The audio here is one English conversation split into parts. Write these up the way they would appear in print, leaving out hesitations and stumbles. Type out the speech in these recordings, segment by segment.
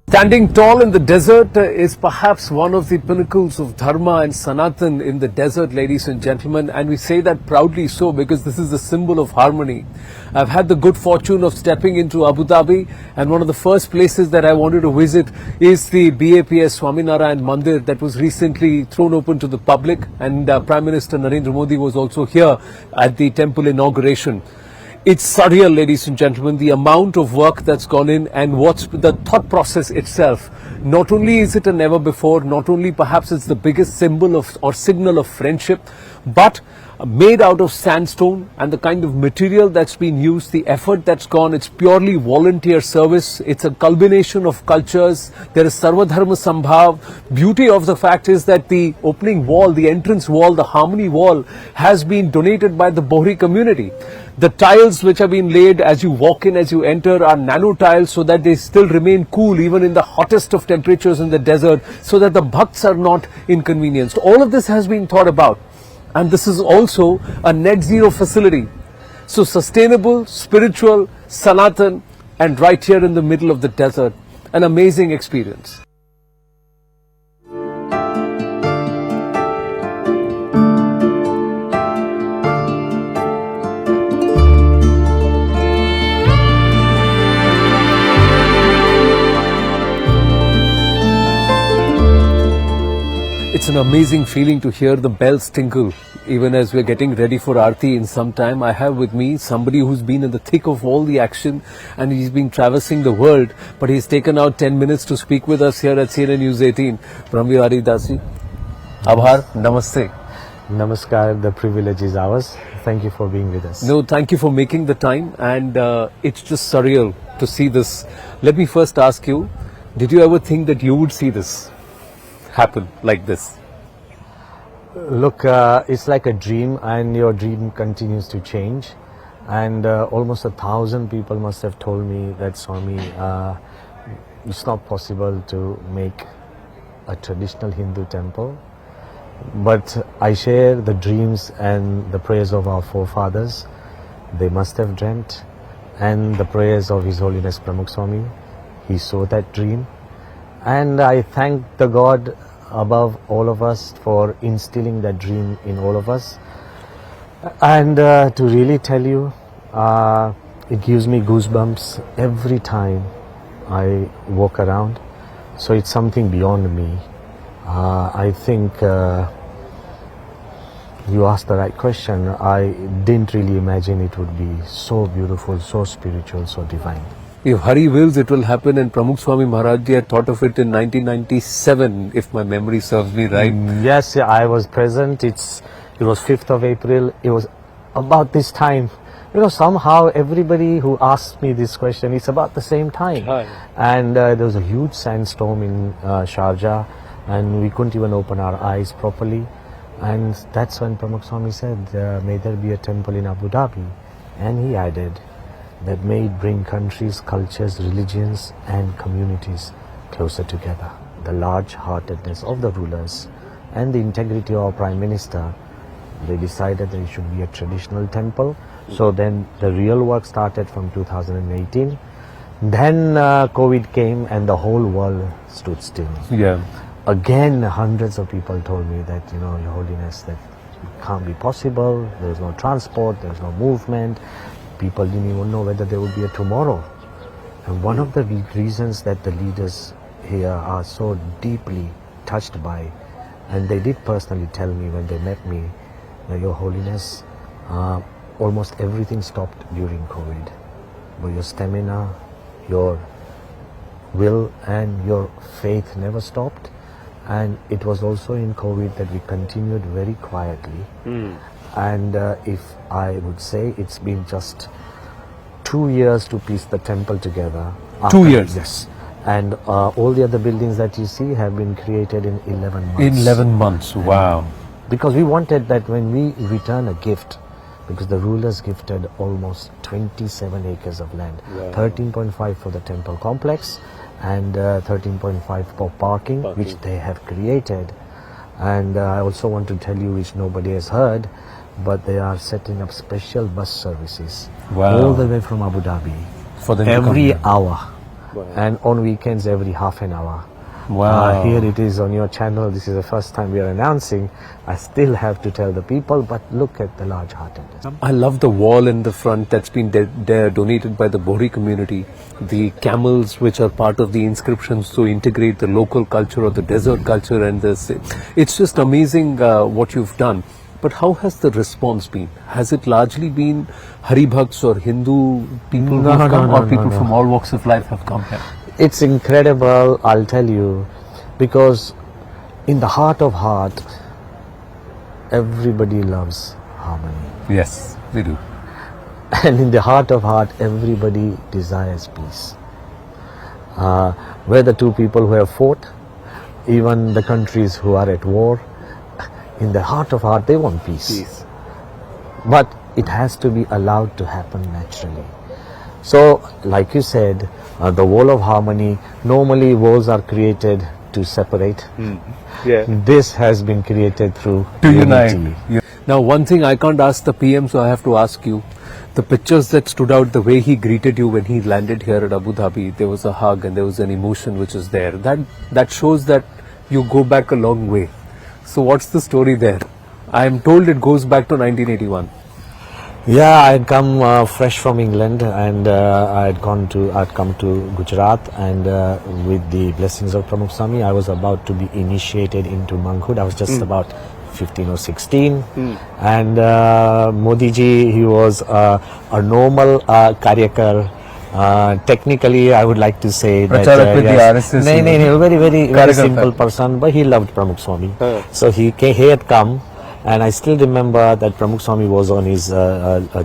Standing tall in the desert is perhaps one of the pinnacles of Dharma and Sanatan in the desert, ladies and gentlemen, and we say that proudly so because this is a symbol of harmony. I've had the good fortune of stepping into Abu Dhabi, and one of the first places that I wanted to visit is the BAPS Swaminarayan Mandir that was recently thrown open to the public, and Prime Minister Narendra Modi was also here at the temple inauguration. It's surreal, ladies and gentlemen, the amount of work that's gone in and what's the thought process itself. Not only is it a never before, not only perhaps it's the biggest symbol of or signal of friendship, but made out of sandstone and the kind of material that's been used, the effort that's gone, it's purely volunteer service. It's a culmination of cultures. There is Sarva Dharma Sambhav. Beauty of the fact is that the opening wall, the entrance wall, the harmony wall has been donated by the Bohri community. The tiles which have been laid as you walk in, as you enter, are nano tiles so that they still remain cool even in the hottest of temperatures in the desert, so that the bhakts are not inconvenienced. All of this has been thought about. And this is also a net zero facility. So sustainable, spiritual, Sanatan, and right here in the middle of the desert. An amazing experience. It's an amazing feeling to hear the bells tinkle even as we're getting ready for Aarti in some time. I have with me somebody who's been in the thick of all the action, and he's been traversing the world, but he's taken out 10 minutes to speak with us here at CNN News 18. Brahmveer Dasi, Abhar, Namaste. Namaskar, the privilege is ours. Thank you for being with us. No, thank you for making the time, and it's just surreal to see this. Let me first ask you, did you ever think that you would see this happen like this? Look, it's like a dream, and your dream continues to change. And almost 1,000 people must have told me that, Swami, it's not possible to make a traditional Hindu temple. But I share the dreams and the prayers of our forefathers. They must have dreamt, and the prayers of His Holiness Pramukh Swami. He saw that dream. And I thank the God above all of us for instilling that dream in all of us. And to really tell you, it gives me goosebumps every time I walk around. So it's something beyond me. I think you asked the right question. I didn't really imagine it would be so beautiful, so spiritual, so divine. If Hari wills, it will happen, and Pramukh Swami Maharaj Ji had thought of it in 1997, if my memory serves me right. Yes, I was present. It was 5th of April. It was about this time. You know, somehow everybody who asks me this question, it's about the same time. And there was a huge sandstorm in Sharjah, and we couldn't even open our eyes properly. And that's when Pramukh Swami said, may there be a temple in Abu Dhabi. And he added, that may it bring countries, cultures, religions and communities closer together. The large-heartedness of the rulers and the integrity of our Prime Minister, they decided that it should be a traditional temple. So then the real work started from 2018. Then COVID came and the whole world stood still. Yeah. Again, hundreds of people told me that, you know, Your Holiness, that it can't be possible. There's no transport, there's no movement. People didn't even know whether there would be a tomorrow. And one of the reasons that the leaders here are so deeply touched by, and they did personally tell me when they met me, that Your Holiness, almost everything stopped during COVID. But your stamina, your will and your faith never stopped. And it was also in COVID that we continued very quietly. And if I would say, it's been just 2 years to piece the temple together. 2 years? Yes. And all the other buildings that you see have been created in 11 months. In 11 months, wow. Because we wanted that when we return a gift, because the rulers gifted almost 27 acres of land, 13.5 for the temple complex and 13.5 for parking, which they have created. And I also want to tell you, which nobody has heard, but they are setting up special bus services all the way from Abu Dhabi for them every hour. and on weekends every half an hour. Wow. Here it is on your channel. This is the first time we are announcing. I still have to tell the people, but look at the large-heartedness. I love the wall in the front that's been donated by the Bohri community. The camels, which are part of the inscriptions to integrate the local culture or the desert culture, and this. It's just amazing what you've done. But how has the response been? Has it largely been Hari Bhakts or Hindu people who have come, or people from all walks of life have come here? It's incredible, I'll tell you, because in the heart of heart, everybody loves harmony. Yes, they do. And in the heart of heart, everybody desires peace. Whether two people who have fought, even the countries who are at war, in the heart of heart, they want peace. But it has to be allowed to happen naturally. So, like you said, the wall of harmony, normally walls are created to separate. This has been created through To unity. unite. Now, one thing I can't ask the PM, so I have to ask you. The pictures that stood out, the way he greeted you when he landed here at Abu Dhabi, there was a hug and there was an emotion which is there. That shows that you go back a long way. So, what's the story there? I am told it goes back to 1981. Yeah, I had come fresh from England, and I'd come to Gujarat, and with the blessings of Pramukh Swami, I was about to be initiated into monkhood. I was just about 15 or 16, and Modi ji, he was a normal karyakar. Technically, I would like to say that very simple person, but he loved Pramukh Swami. So he had come. And I still remember that Pramukh Swami was on his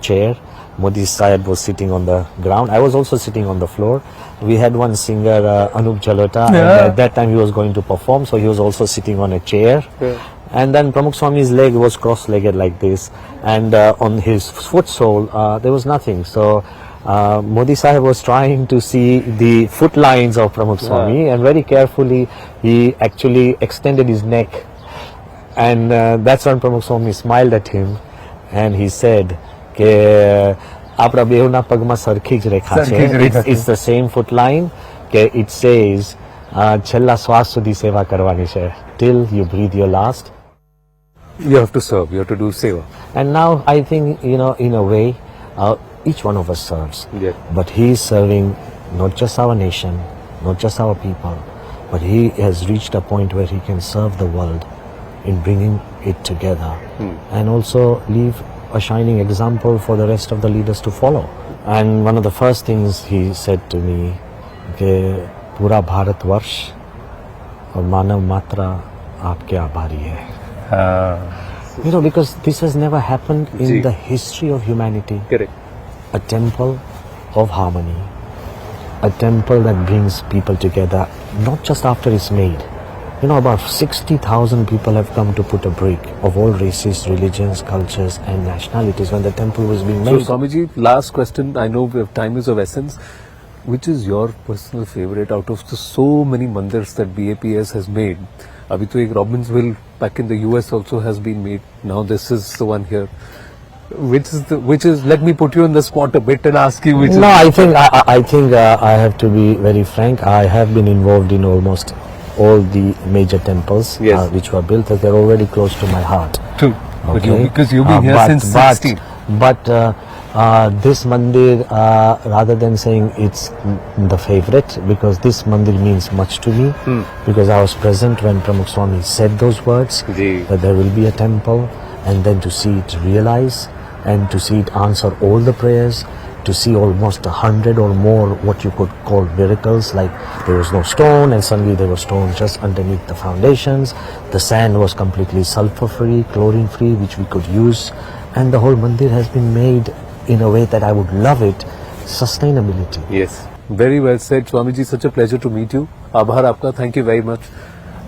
chair. Modi Sahib was sitting on the ground. I was also sitting on the floor. We had one singer, Anup Jalota, and at that time he was going to perform, so he was also sitting on a chair. And then Pramukh Swami's leg was cross-legged like this, and on his foot sole there was nothing. So Modi Sahib was trying to see the foot lines of Pramukh Swami, and very carefully he actually extended his neck. And that's when Pramukh Swami smiled at him, and he said, "Apna beuna pagma sarkhi j rekha chhe." It's the same foot line. It says, "Chhella swas sudhi seva karwani chhe." Till you breathe your last. You have to serve. You have to do seva. And now I think, in a way, each one of us serves. Yeah. But he is serving not just our nation, not just our people, but he has reached a point where he can serve the world in bringing it together, and also leave a shining example for the rest of the leaders to follow. And one of the first things he said to me, "Pura Bharat Varsh aur Manav Matra aapke aabhari hai." Because this has never happened in the history of humanity. Correct. A temple of harmony, a temple that brings people together, not just after it's made. About 60,000 people have come to put a brick of all races, religions, cultures and nationalities when the temple was being made. So Swamiji, last question. I know time is of essence. Which is your personal favorite out of the so many mandirs that BAPS has made? Abhi to ek Robbinsville back in the US also has been made. Now this is the one here. Which is let me put you on the spot a bit and ask you which is. No, I think I have to be very frank. I have been involved in almost all the major temples which were built. They're already close to my heart. True. Okay? Because you've been here since 16. But this mandir, rather than saying it's the favorite, because this mandir means much to me, because I was present when Pramukh Swami said those words, that there will be a temple, and then to see it realize, and to see it answer all the prayers, to see almost 100 or more what you could call miracles, like there was no stone and suddenly there was stone just underneath the foundations. The sand was completely sulfur-free, chlorine-free, which we could use, and the whole mandir has been made in a way that I would love it. Sustainability. Yes. Very well said, Swamiji. Such a pleasure to meet you. Abhar aapka. Thank you very much.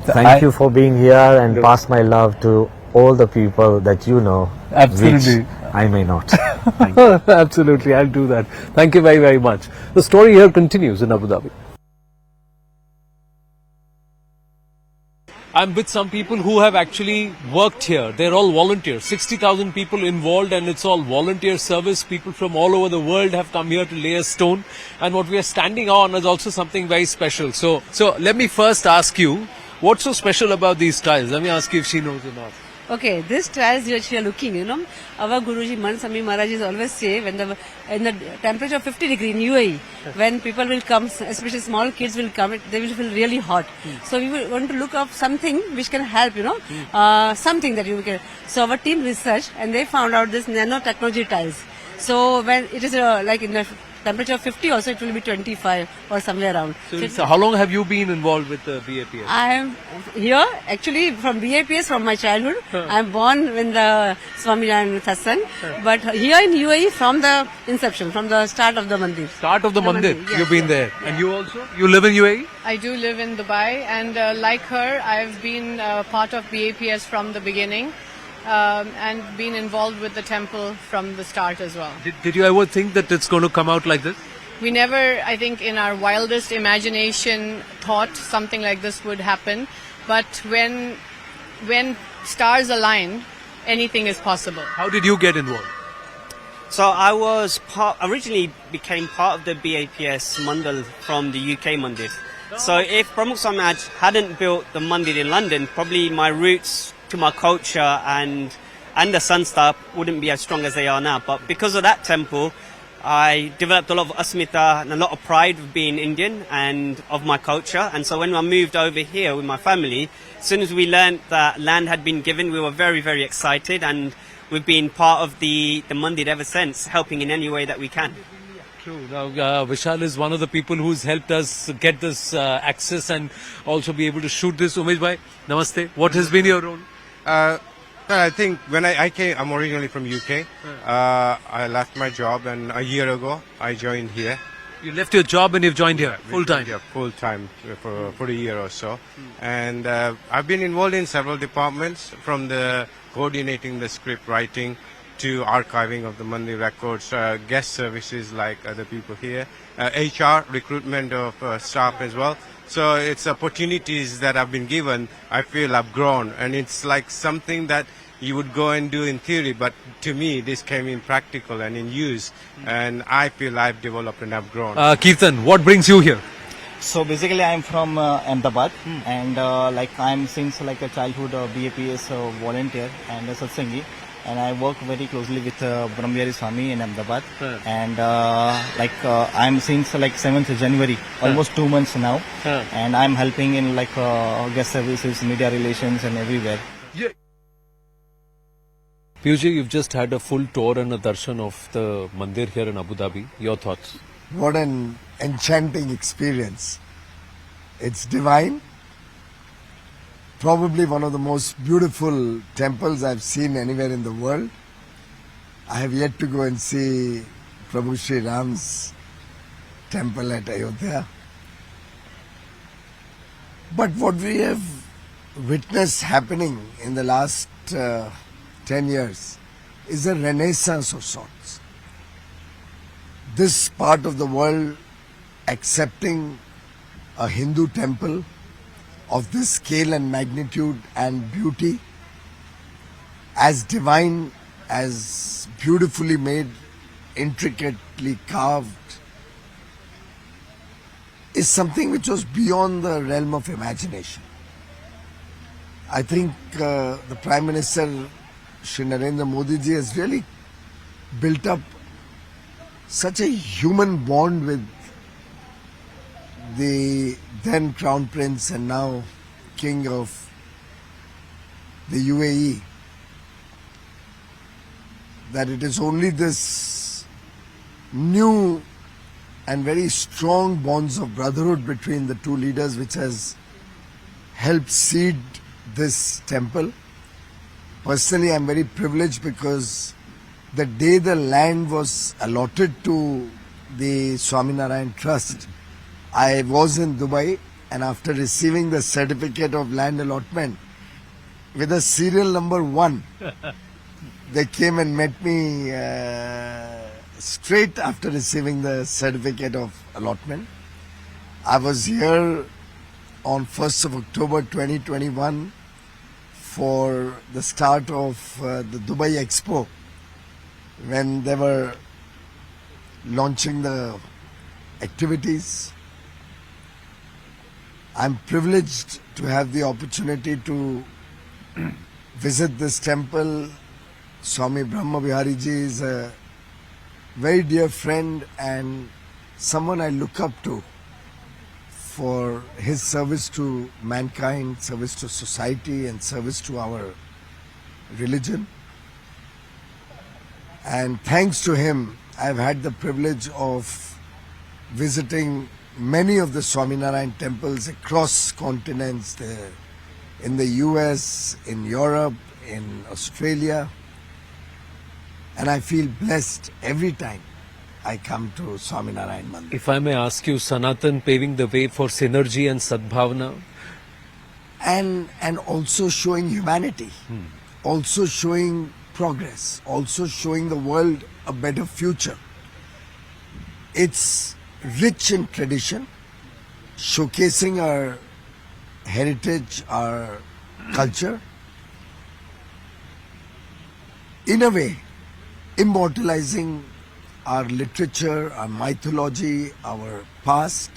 Thank you for being here, and pass my love to all the people that you know. Absolutely. Which I may not. Absolutely, I'll do that. Thank you very, very much. The story here continues in Abu Dhabi. I'm with some people who have actually worked here. They're all volunteers. 60,000 people involved, and it's all volunteer service. People from all over the world have come here to lay a stone. And what we are standing on is also something very special. So let me first ask you, what's so special about these tiles? Let me ask you if she knows or not. Okay, this tiles which you are looking, our Guruji Mansami Maharaj is always say when in the temperature of 50 degree in UAE, when people will come, especially small kids will come, they will feel really hot. So we will want to look up something which can help, something that you can. So our team researched and they found out this nanotechnology tiles. So when it is like in the temperature of 50 also, it will be 25 or somewhere around. So how long have you been involved with the BAPS? I am here actually from BAPS from my childhood. I am born in the Swaminarayan Satsang, but here in UAE from the inception, from the start of the Mandir. Start of the Mandir, yes, you've been there. yes. And you also? You live in UAE? I do live in Dubai, and like her, I've been part of BAPS from the beginning and been involved with the temple from the start as well. Did you ever think that it's going to come out like this? We never, I think, in our wildest imagination thought something like this would happen. But when stars align, anything is possible. How did you get involved? So I was originally became part of the BAPS Mandir from the UK Mandir. So if Pramukh Samaj hadn't built the Mandir in London, probably my roots to my culture and the Sunstar wouldn't be as strong as they are now. But because of that temple, I developed a lot of asmita and a lot of pride of being Indian and of my culture. And so when I moved over here with my family, as soon as we learned that land had been given, we were very, very excited, and we've been part of the Mandir ever since, helping in any way that we can. True. Now, Vishal is one of the people who's helped us get this access and also be able to shoot this. Umesh bhai, namaste. What has been your role? I think when I came, I'm originally from UK. I left my job, and a year ago I joined here. You left your job and you've joined here full time. Yeah, full time for a year or so. And I've been involved in several departments, from the coordinating the script writing to archiving of the Mandir records, guest services like other people here, HR, recruitment of staff as well. So it's opportunities that I've been given. I feel I've grown, and it's like something that you would go and do in theory, but to me this came in practical and in use, and I feel I've developed and I've grown. Kirtan, what brings you here? So basically I'm from Ahmedabad, and like I'm since like a childhood BAPS volunteer and a satsangi, and I work very closely with Brahmyari Swami in Ahmedabad, and I'm since like 7th January, almost 2 months now, and I'm helping in like guest services, media relations and everywhere. Piyush, you've just had a full tour and a darshan of the Mandir here in Abu Dhabi. Your thoughts? What an enchanting experience. It's divine. Probably one of the most beautiful temples I've seen anywhere in the world. I have yet to go and see Prabhu Sri Ram's temple at Ayodhya. But what we have witnessed happening in the last 10 years is a renaissance of sorts. This part of the world accepting a Hindu temple of this scale and magnitude and beauty, as divine, as beautifully made, intricately carved, is something which was beyond the realm of imagination. I think the Prime Minister Shri Narendra Modi ji has really built up such a human bond with the then Crown Prince and now King of the UAE, that it is only this new and very strong bonds of brotherhood between the two leaders which has helped seed this temple. Personally, I am very privileged because the day the land was allotted to the Swaminarayan Trust, I was in Dubai, and after receiving the certificate of land allotment with a serial number 1, they came and met me straight after receiving the certificate of allotment. I was here on 1st of October 2021 for the start of the Dubai Expo, when they were launching the activities. I'm privileged to have the opportunity to visit this temple. Swami Brahma Bihari Ji is a very dear friend and someone I look up to for his service to mankind, service to society and service to our religion. And thanks to him, I've had the privilege of visiting many of the Swaminarayan temples across continents, in the US, in Europe, in Australia. And I feel blessed every time I come to Swaminarayan Mandir. If I may ask you, Sanatan paving the way for synergy and sadbhavana? And also showing humanity, also showing progress, also showing the world a better future. It's rich in tradition, showcasing our heritage, our culture. In a way, immortalizing our literature, our mythology, our past,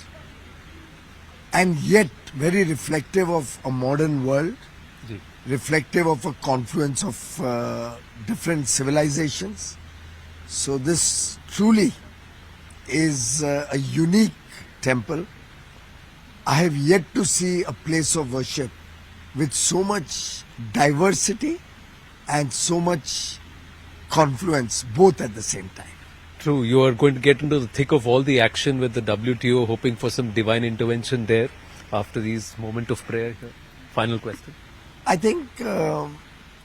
and yet very reflective of a modern world, reflective of a confluence of different civilizations. So this truly is a unique temple. I have yet to see a place of worship with so much diversity and so much confluence both at the same time. True, you are going to get into the thick of all the action with the WTO, hoping for some divine intervention there after these moment of prayer. Final question. I think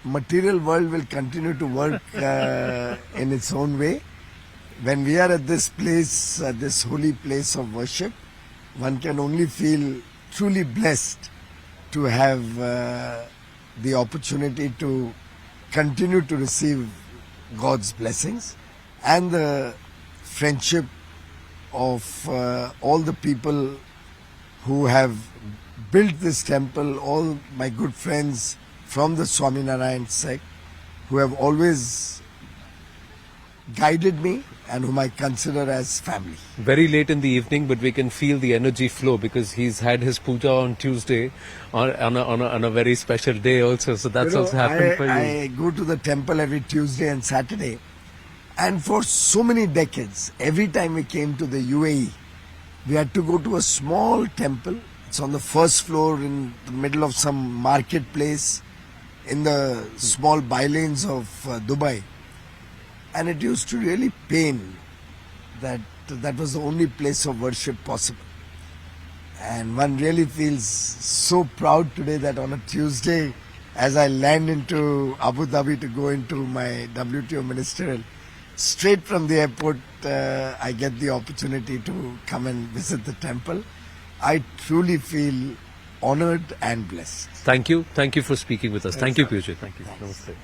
material world will continue to work in its own way. When we are at this place, this holy place of worship, one can only feel truly blessed to have the opportunity to continue to receive God's blessings and the friendship of all the people who have built this temple, all my good friends from the Swaminarayan sect who have always guided me and whom I consider as family. Very late in the evening, but we can feel the energy flow because he's had his puja on Tuesday on a very special day also. So that's also happened for you. I go to the temple every Tuesday and Saturday, and for so many decades, every time we came to the UAE, we had to go to a small temple. It's on the first floor in the middle of some marketplace in the small bylanes of Dubai. And it used to really pain that that was the only place of worship possible. And one really feels so proud today that on a Tuesday, as I land into Abu Dhabi to go into my WTO ministerial, straight from the airport, I get the opportunity to come and visit the temple. I truly feel honored and blessed. Thank you. Thank you for speaking with us. Thank you, Piyush. Thank you. Namaste.